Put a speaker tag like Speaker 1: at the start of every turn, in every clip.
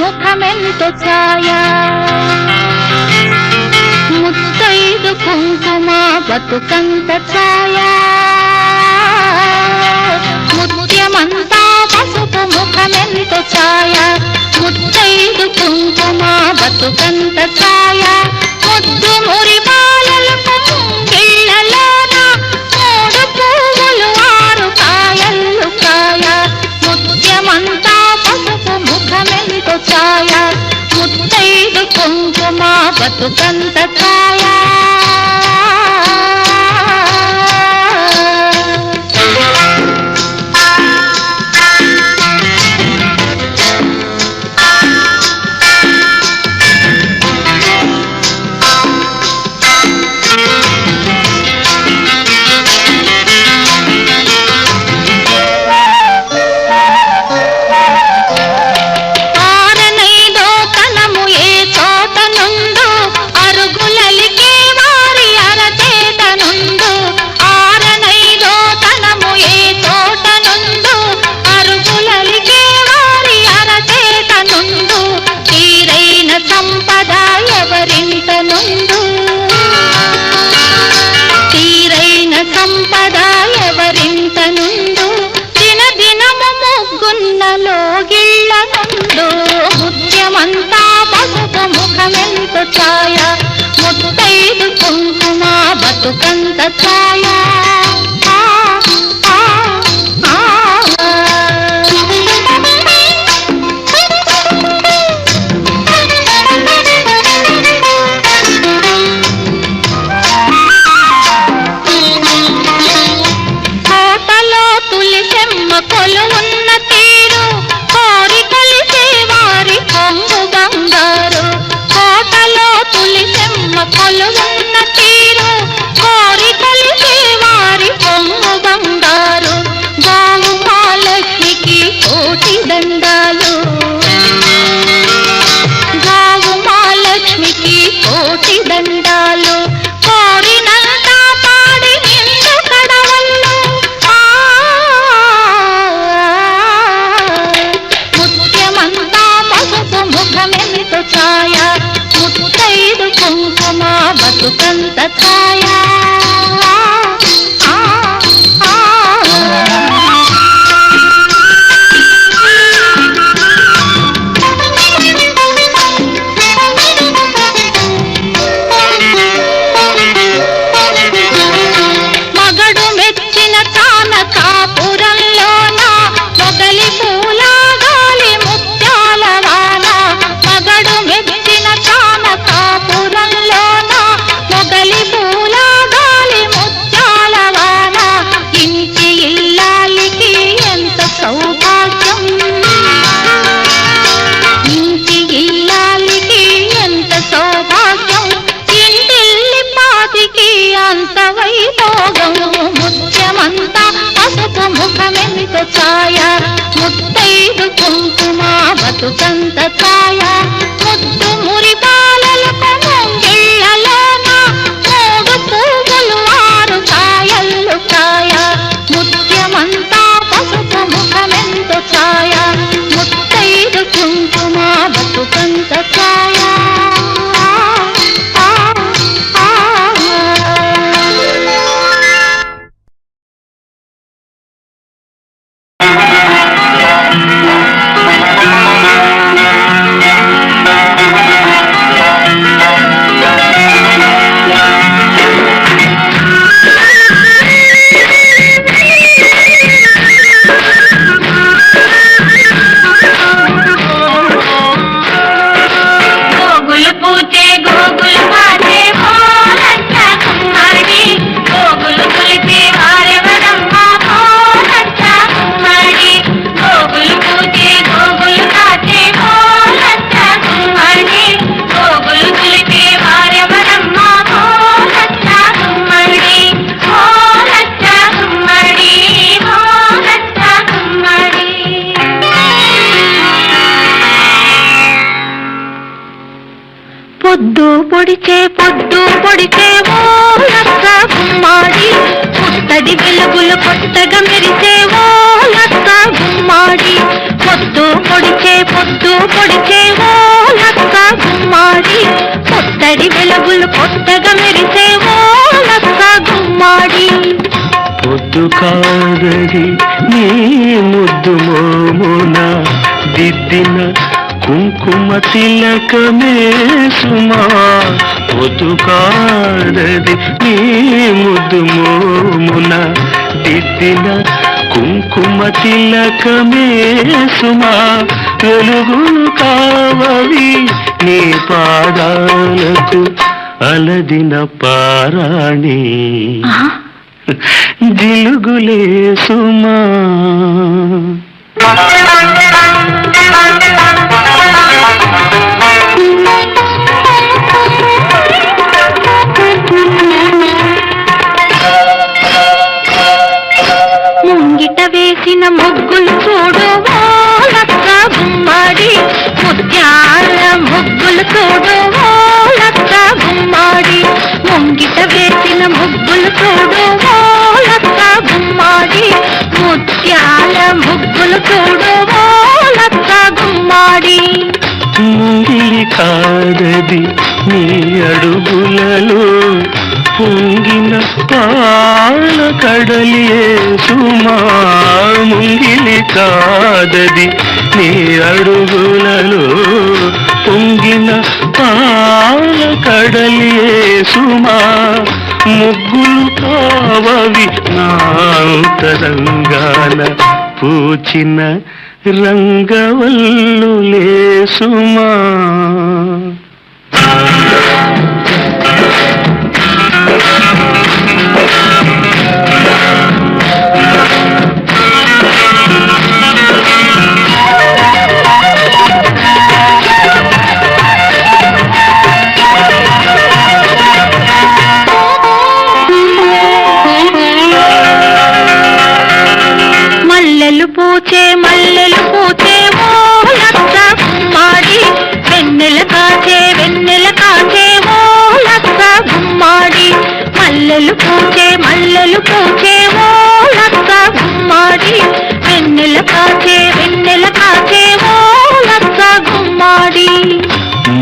Speaker 1: ముఖమెంతో ఛాయ ముత్తైదు కుంకుమ బతుకంత ఛాయ ముత్యమంతా పసుపు ముఖమెంతో ఛాయ ముత్తైదు కుంకుమ బతుకంత ఛాయ ముద్దు మురి బాలలకు ముంగిళ్ళలోన మూడు పువ్వులు ఆరు కాయలు కాయ ముత్యమంతా పసుపు ముఖమెంతో ఛాయ ముత్తైదు కుంకుమ బతుకంత ఛాయ ఛాయ ముత్తైదు కుంకుమ బతుకంత ఛాయ కోటలో తులిసెమ్మ కొలువున్న తీరు కోరి కలిసే వారి కొంగు బంగారు తులిసెమ్మ కొలువున్న తీరు కోరి కలిసే వారి పొంగు బంగారు గోవు మహాలక్ష్మికి కోటి దండాలు గోవు మహాలక్ష్మికి కోటి దండాలు కోరినంత పాడి నిండు కడవళ్ళు ముత్యమంతా పసుపు ముఖమెంతో ఛాయ ముత్తైదు కుంకుమ బతుకంత ఛాయ మగడు మెచ్చిన కానకాపురంలోన మొగలి పూల గాలి ముత్యాల వాన మగడు మెచ్చిన కానకాపురంలోన మొగలి పూల గాలి ముత్యాల వాన ఇంటి ఇల్లాలికి ఎంత సౌభాగ్యం ఇంటి ఇల్లాలికి ఎంత సౌభాగ్యం ఇంటిల్లి పాతికి అంత వైభోగం ముత్యమంతా పసుపు ముఖమెంతో ఛాయ ముత్తైదు కుంకుమ బతుకంత ఛాయ ముద్దు మురి బాలలకు ముంగిళ్ళలోన మూడు పువ్వులు ఆరు కాయలు కాయ ముత్యమంతా పసుపు ముఖమెంతో ఛాయ ముత్తైదు కుంకుమ బతుకంత ఛాయ పొడిచే ఓ లక్క గుమ్మాడి పుట్టడి వెలుగులు కొత్తగా మెరిసే ఓ లక్క గుమ్మాడి పొద్దు పొడిచే పుత్తడి వెలుగులు కొత్తగా మెరిసే ఓ లక్క గుమ్మాడి.
Speaker 2: పొద్దు కాదది నీ ముద్దు మోమున దిద్దిన కుంకుమ తిలకమే సుమా. పొద్దు కాదది నీ ముద్దు మోమున దిద్దిన కుంకుమ తిలకమే సుమా. వెలుగులు కావవి నీ పాదాలకు అలదిన పారాణి జిలుగులే సుమా.
Speaker 1: ముంగిట వేసిన ముగ్గులు చూడు ఓ లక్క గుమ్మాడి. ముత్యాల ముగ్గులు చూడు ఓ లక్క గుమ్మాడి. ముంగిట వేసిన ముగ్గులు చూడు ఓ లక్క గుమ్మాడి. ముత్యాల ముగ్గులు చూడు ఓ లక్క గుమ్మాడి.
Speaker 2: ముంగిలి కాదది నీ అడుగులలో పొంగిన పాల కడలియే సుమా. ముంగిలి కాదది నీ అడుగులలో పొంగిన పాల కడలియే సుమా. ముగ్గులు కావవి నాంతరంగాన పూచిన రంగవల్లులే సుమా.
Speaker 1: మల్లెలు పూచే మల్లెలు పూచే ఓ లక్క గుమ్మాడి. వెన్నెల కాచే వెన్నెల కాచే ఓ లక్క గుమ్మాడి. మల్లెలు పూచే మల్లెలు పూచే ఓ లక్క గుమ్మాడి. వెన్నెల కాచే వెన్నెల కాచే ఓ లక్క గుమ్మాడి.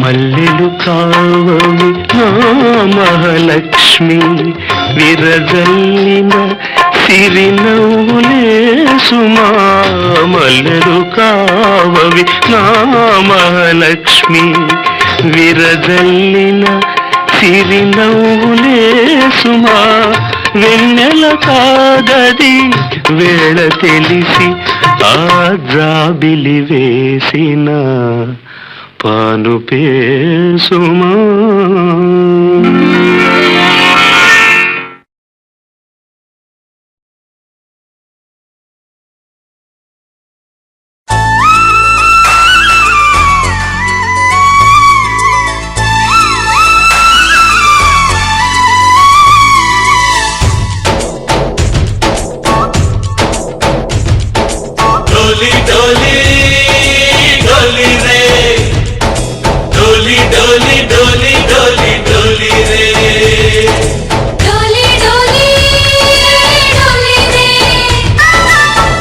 Speaker 2: మల్లెలు కావవి నా మహాలక్ష్మి విరజల్లిన సిరినవ్వులే సుమా. మల్లెలు కావవి నా మహాలక్ష్మి విరజల్లిన సిరినవ్వులే సుమా. వెన్నెల కాదది వేళ తెలిసి ఆ జాబిలి వేసిన పానుపే సుమా.
Speaker 3: डोली डोली डोली रे डोली डोली डोली डोली डोली रे
Speaker 4: डोली डोली डोली रे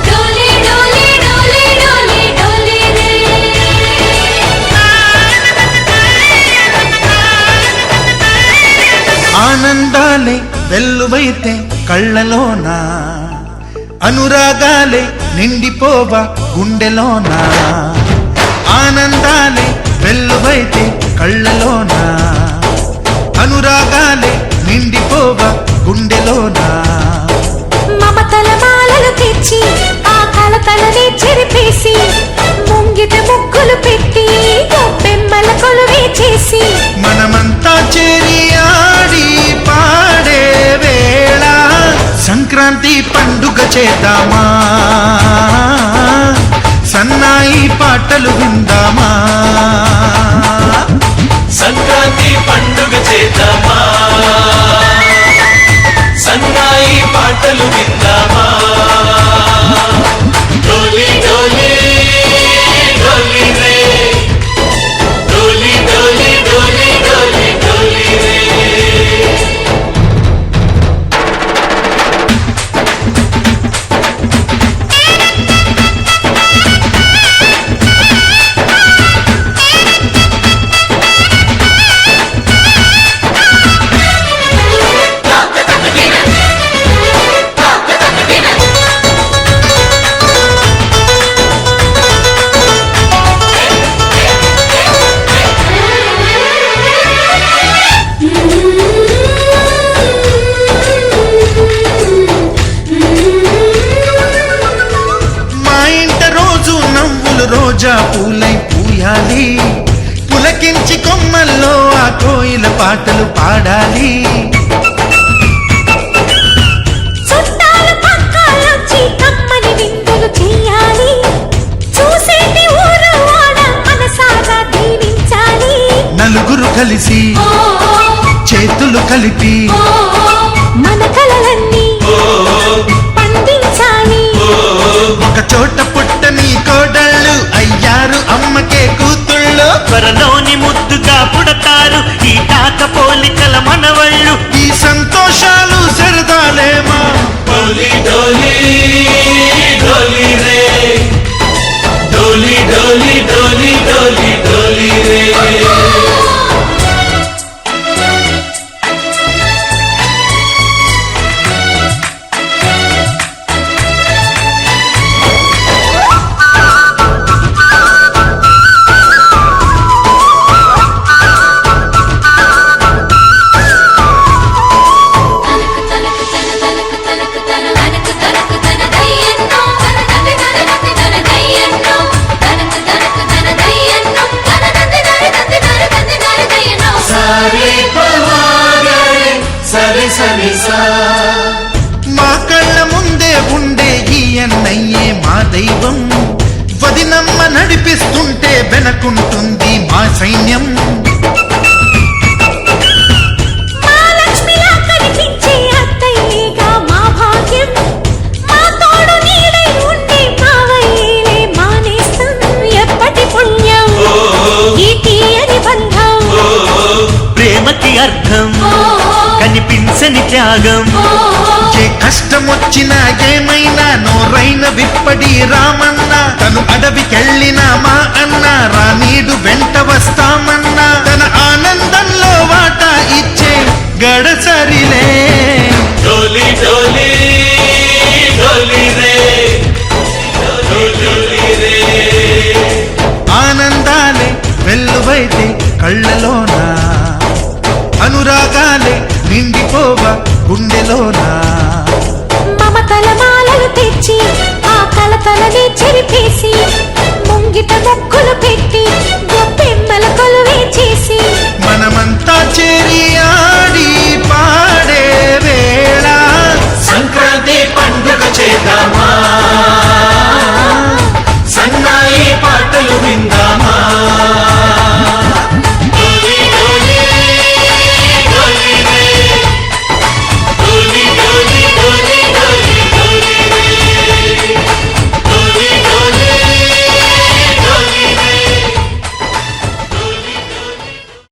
Speaker 4: डोली डोली डोली डोली डोली रे
Speaker 5: ఆనందాలే వెల్లువైతే కళ్ళలోనా అనురాగాలే నిండిపోవా గుండెలోనా. ఆనందాలే వెల్లువైతే కళ్ళలోనా అనురాగాలే నిండిపోవా గుండెలోనా.
Speaker 4: మమతల మాలలు తెచ్చి ఆ కలతలని చెరిపేసి ముంగిట ముగ్గులు పెట్టి బెమ్మల కొలువే చేసి
Speaker 5: మనమంతా చేరి ఆడి పాడే వేళ సంక్రాంతి పండుగ చేద్దామా. సన్నాయి పాటలు విందామా.
Speaker 3: సంక్రాంతి పండుగ చేద్దామా సన్నాయి పాటలు విందామా. డోలి డోలి డోలి రే డోలి డోలి డోలి డోలి డోలి రే
Speaker 5: రోజా పూలై పూయాలి, పులకించి కొమ్మల్లో ఆ కోయిల పాటలు పాడాలి.
Speaker 4: చుట్టాలు పక్కాలొచ్చి కమ్మని విందులు చెయ్యాలి, చూసేటి ఊరు వాడ మనసారా దీవించాలి.
Speaker 5: నలుగురు కలిసి చేతులు కలిపి
Speaker 4: మన కలలన్నీ పండించాలి.
Speaker 5: ఒక చోట పుట్టని కోడళ్ళు అయ్యారు అమ్మకే కూతుళ్ళు,
Speaker 2: త్వరలోని ముద్దుగా పుడతారు ఈ తాత పోలికల మనవళ్ళు.
Speaker 5: ఈ సంతోషాలు సరదాలేమా.
Speaker 3: డోలి డోలి డోలి రే, డోలి డోలి డోలి డోలి డోలి రే. సరే పవారే సరే సరే సా.
Speaker 5: మా కళ్ళ ముందే ఉండే ఈ అన్నయ్యే మా దైవం, వదినమ్మ నడిపిస్తుంటే వెనకుంటుంది మా సైన్యం.
Speaker 4: మా లక్ష్మిలా కనిపించే అత్తయ్యేగా మా భాగ్యం, మా తోడు నీడై ఉండే మావయ్యేలే మా నేస్తం. ఎప్పటి పుణ్యం ఈ తీయని బంధం,
Speaker 2: ప్రేమకి అర్థం కనిపించని త్యాగం.
Speaker 5: ఏ కష్టం వచ్చినా ఏమైనా నోరైన విప్పడి రామన్న, తను అడవికెళ్ళిన మా అన్న రానీడు వెంట వస్తామన్నా. తన ఆనందంలో వాటా ఇచ్చే గడసరిలే.
Speaker 3: డోలి డోలి డోలి రే, డోలి రే.
Speaker 5: ఆనందాలే వెల్లువైతే కళ్ళలోనా, అనురాగాలే నిండిపోవా గుండెలోనా.
Speaker 4: మమతల మాలలు తెచ్చి ఆ కలతలని చెరిపేసి, ముంగిట ముక్కులు పెట్టి గొప్పెమ్మల కొలువే చేసి,
Speaker 5: మనమంతా చేరి ఆడి పాడే వేళ
Speaker 3: సంక్రాంతి పండుగ చేద్దామా.